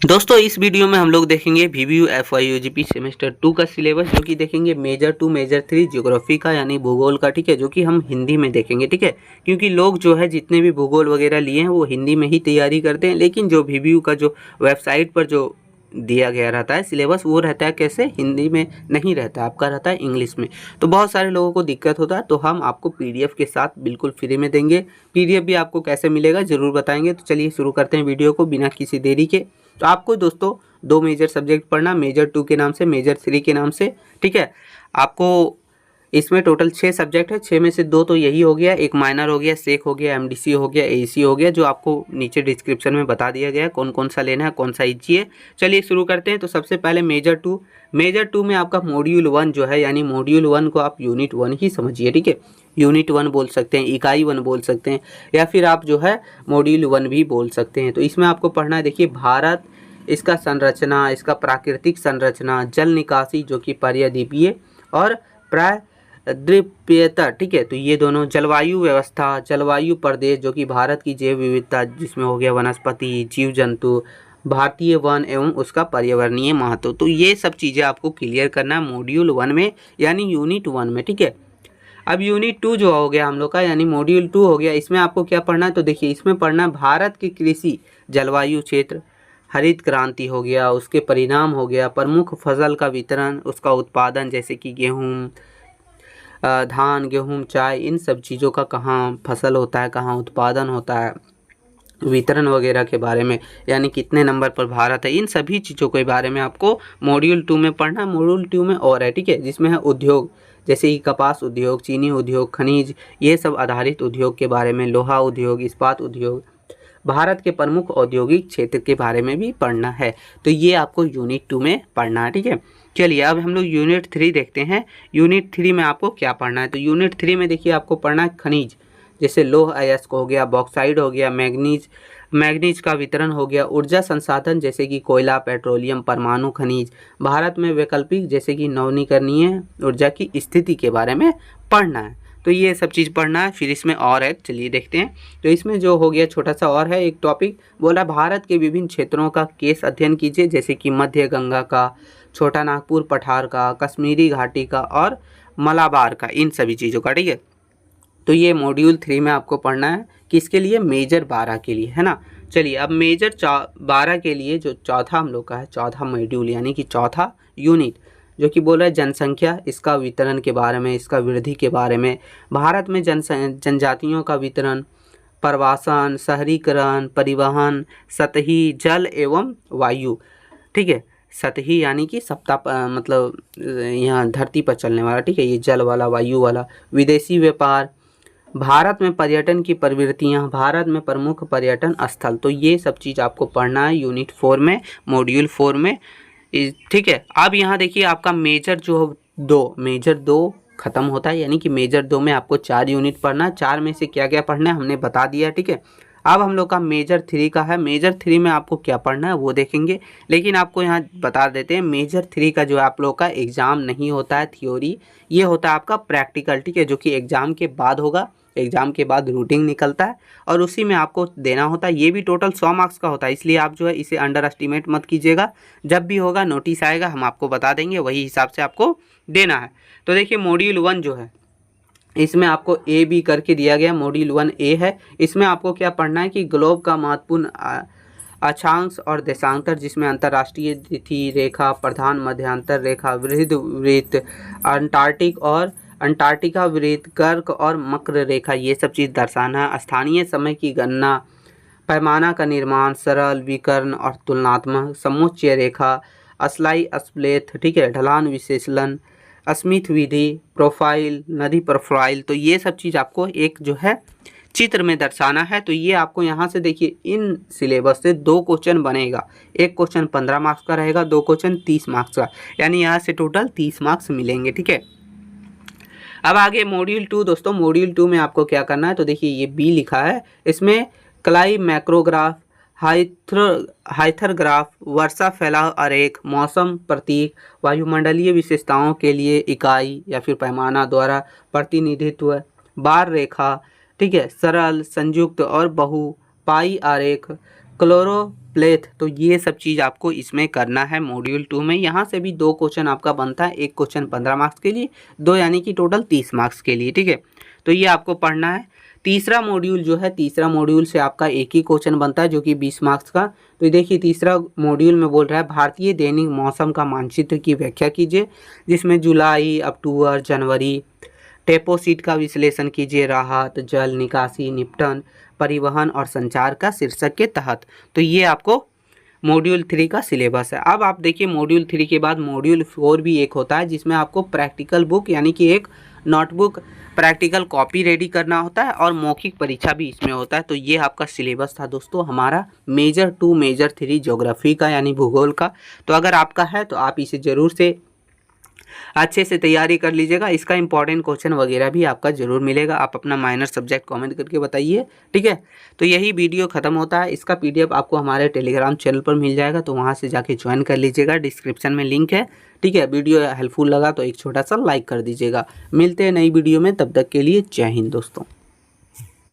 दोस्तों इस वीडियो में हम लोग देखेंगे VVU FYUGP सेमेस्टर 2 का सिलेबस, जो कि देखेंगे मेजर 2 मेजर 3 ज्योग्राफी का यानी भूगोल का। ठीक है, जो कि हम हिंदी में देखेंगे। ठीक है, क्योंकि लोग जो है जितने भी भूगोल वगैरह लिए हैं वो हिंदी में ही तैयारी करते हैं, लेकिन जो VVU का जो वेबसाइट पर जो दिया गया रहता है सिलेबस वो रहता है कैसे, हिंदी में नहीं रहता, आपका रहता है इंग्लिश में। तो बहुत सारे लोगों को दिक्कत होता है, तो हम आपको PDF के साथ बिल्कुल फ्री में देंगे। PDF भी आपको कैसे मिलेगा ज़रूर बताएंगे। तो चलिए शुरू करते हैं वीडियो को बिना किसी देरी के। तो आपको दोस्तों 2 मेजर सब्जेक्ट पढ़ना, मेजर 2 के नाम से, मेजर 3 के नाम से। ठीक है, आपको इसमें टोटल 6 सब्जेक्ट है, 6 में से 2 तो यही हो गया, एक माइनर हो गया, सेक हो गया, MDC हो गया, AEC हो गया, जो आपको नीचे डिस्क्रिप्शन में बता दिया गया है कौन कौन सा लेना है, कौन सा ईजी है। चलिए शुरू करते हैं। तो सबसे पहले मेजर 2 में आपका मॉड्यूल 1 जो है, यानी मॉड्यूल 1 को आप यूनिट 1 ही समझिए। ठीक है, यूनिट 1 बोल सकते हैं, इकाई 1 बोल सकते हैं, या फिर आप जो है मॉड्यूल 1 भी बोल सकते हैं। तो इसमें आपको पढ़ना है, देखिए भारत, इसका संरचना, इसका प्राकृतिक संरचना, जल निकासी जो कि पर्याद्वीपीय और प्रायद्वीपीयता। ठीक है, तो ये दोनों, जलवायु व्यवस्था, जलवायु प्रदेश जो कि भारत की जैव विविधता जिसमें हो गया वनस्पति, जीव जंतु, भारतीय वन एवं उसका पर्यावरणीय महत्व। तो ये सब चीज़ें आपको क्लियर करना है मॉड्यूल 1 में, यानी यूनिट 1 में। ठीक है, अब यूनिट 2 जो हो गया हम लोग का, यानी मॉड्यूल 2 हो गया, इसमें आपको क्या पढ़ना है? तो देखिए इसमें पढ़ना है भारत की कृषि, जलवायु क्षेत्र, हरित क्रांति हो गया, उसके परिणाम हो गया, प्रमुख फसल का वितरण, उसका उत्पादन जैसे कि गेहूँ, धान, गेहूँ, चाय, इन सब चीज़ों का कहाँ फसल होता है, कहाँ उत्पादन होता है, वितरण वगैरह के बारे में, यानी कितने नंबर पर भारत है, इन सभी चीज़ों के बारे में आपको मॉड्यूल 2 में पढ़ना। मॉड्यूल 2 में और है, ठीक है, जिसमें है उद्योग, जैसे कि कपास उद्योग, चीनी उद्योग, खनिज, ये सब आधारित उद्योग के बारे में, लोहा उद्योग, इस्पात उद्योग, भारत के प्रमुख औद्योगिक क्षेत्र के बारे में भी पढ़ना है। तो ये आपको यूनिट 2 में पढ़ना है। ठीक है, चलिए अब हम लोग यूनिट 3 देखते हैं। यूनिट 3 में आपको क्या पढ़ना है? तो यूनिट 3 में देखिए आपको पढ़ना है खनिज, जैसे लौह अयस्क हो गया, बॉक्साइड हो गया, मैग्नीज का वितरण हो गया, ऊर्जा संसाधन जैसे कि कोयला, पेट्रोलियम, परमाणु खनिज, भारत में वैकल्पिक जैसे कि नवीकरणीय ऊर्जा की स्थिति के बारे में पढ़ना है। तो ये सब चीज़ पढ़ना है। फिर इसमें और है, चलिए देखते हैं। तो इसमें जो हो गया छोटा सा और है एक टॉपिक, बोला भारत के विभिन्न क्षेत्रों का केस अध्ययन कीजिए, जैसे कि मध्य गंगा का, छोटा नागपुर पठार का, कश्मीरी घाटी का और मलाबार का, इन सभी चीज़ों का। ठीक है, तो ये मॉड्यूल 3 में आपको पढ़ना है, किसके लिए? मेजर 12 के लिए, है ना। चलिए अब मेजर 12 के लिए जो चौथा हम लोग का है, चौथा मॉड्यूल यानी कि चौथा यूनिट, जो कि बोल रहा है जनसंख्या, इसका वितरण के बारे में, इसका वृद्धि के बारे में, भारत में जनजातियों का वितरण, प्रवासन, शहरीकरण, परिवहन, सतही जल एवं वायु। ठीक है, सतही यानी कि मतलब यहाँ धरती पर चलने वाला, ठीक है, ये जल वाला, वायु वाला, विदेशी व्यापार, भारत में पर्यटन की प्रवृत्तियाँ, भारत में प्रमुख पर्यटन स्थल। तो ये सब चीज़ आपको पढ़ना है यूनिट 4 में, मॉड्यूल 4 में। ठीक है, अब यहाँ देखिए आपका मेजर मेजर 2 खत्म होता है, यानी कि मेजर 2 में आपको 4 यूनिट पढ़ना है। 4 में से क्या क्या पढ़ना है हमने बता दिया। ठीक है, अब हम लोग का मेजर 3 का है। मेजर 3 में आपको क्या पढ़ना है वो देखेंगे, लेकिन आपको यहाँ बता देते हैं मेजर 3 का जो आप लोग का एग्ज़ाम नहीं होता है थ्योरी, ये होता है आपका प्रैक्टिकल। ठीक है, जो कि एग्ज़ाम के बाद होगा, एग्ज़ाम के बाद रूटीन निकलता है और उसी में आपको देना होता है। ये भी टोटल 100 मार्क्स का होता है, इसलिए आप जो है इसे अंडर एस्टिमेट मत कीजिएगा। जब भी होगा नोटिस आएगा हम आपको बता देंगे, वही हिसाब से आपको देना है। तो देखिए मॉड्यूल 1 जो है, इसमें आपको A B करके दिया गया, मॉड्यूल 1 A है। इसमें आपको क्या पढ़ना है कि ग्लोब का महत्वपूर्ण अक्षांश और देशांतर, जिसमें अंतर्राष्ट्रीय तिथि रेखा, प्रधान मध्यांतर रेखा, वृहद वृत्त, अंटार्कटिका वृत्त, कर्क और मकर रेखा, ये सब चीज़ दर्शाना है। स्थानीय समय की गणना, पैमाना का निर्माण, सरल, विकर्ण और तुलनात्मक, समुच्चय रेखा, असलाई स्प्लेथ, ठीक है, ढलान विश्लेषण, स्मिथ विधि, प्रोफाइल, नदी प्रोफाइल। तो ये सब चीज़ आपको एक जो है चित्र में दर्शाना है। तो ये आपको यहाँ से देखिए इन सिलेबस से 2 क्वेश्चन बनेगा, एक क्वेश्चन 15 मार्क्स का रहेगा, 2 क्वेश्चन 30 मार्क्स का, यानी यहाँ से टोटल 30 मार्क्स मिलेंगे। ठीक है, अब आगे मॉड्यूल 2 दोस्तों, मॉड्यूल 2 में आपको क्या करना है? तो देखिए ये B लिखा है, इसमें क्लाई मैक्रोग्राफ, हाइथरग्राफ, वर्षा फैलाव आरेख, मौसम प्रतीक, वायुमंडलीय विशेषताओं के लिए इकाई या फिर पैमाना द्वारा प्रतिनिधित्व, बार रेखा, ठीक है, सरल, संयुक्त और बहु पाई आरेख, प्लेथ, तो ये सब चीज़ आपको इसमें करना है मॉड्यूल 2 में। यहाँ से भी 2 क्वेश्चन आपका बनता है, एक क्वेश्चन 15 मार्क्स के लिए, 2 यानी कि टोटल 30 मार्क्स के लिए, ठीक है। तो ये आपको पढ़ना है। तीसरा मॉड्यूल जो है, तीसरा मॉड्यूल से आपका एक ही क्वेश्चन बनता है जो कि 20 मार्क्स का। तो देखिए तीसरा मॉड्यूल में बोल रहा है भारतीय दैनिक मौसम का मानचित्र की व्याख्या कीजिए, जिसमें जुलाई, अक्टूबर, जनवरी, टेपोसीट का विश्लेषण कीजिए, राहत, जल निकासी, निपटन, परिवहन और संचार का शीर्षक के तहत। तो ये आपको मॉड्यूल 3 का सिलेबस है। अब आप देखिए मॉड्यूल 3 के बाद मॉड्यूल 4 भी एक होता है, जिसमें आपको प्रैक्टिकल बुक यानी कि एक नोटबुक, प्रैक्टिकल कॉपी रेडी करना होता है और मौखिक परीक्षा भी इसमें होता है। तो ये आपका सिलेबस था दोस्तों हमारा मेजर 2 मेजर 3 ज्योग्राफी का यानी भूगोल का। तो अगर आपका है तो आप इसे ज़रूर से अच्छे से तैयारी कर लीजिएगा। इसका इंपॉर्टेंट क्वेश्चन वगैरह भी आपका जरूर मिलेगा। आप अपना माइनर सब्जेक्ट कमेंट करके बताइए, ठीक है। तो यही वीडियो खत्म होता है। इसका PDF आपको हमारे टेलीग्राम चैनल पर मिल जाएगा, तो वहाँ से जाके ज्वाइन कर लीजिएगा, डिस्क्रिप्शन में लिंक है, ठीक है। वीडियो हेल्पफुल लगा तो एक छोटा सा लाइक कर दीजिएगा। मिलते हैं नई वीडियो में, तब तक के लिए जय हिंद दोस्तों।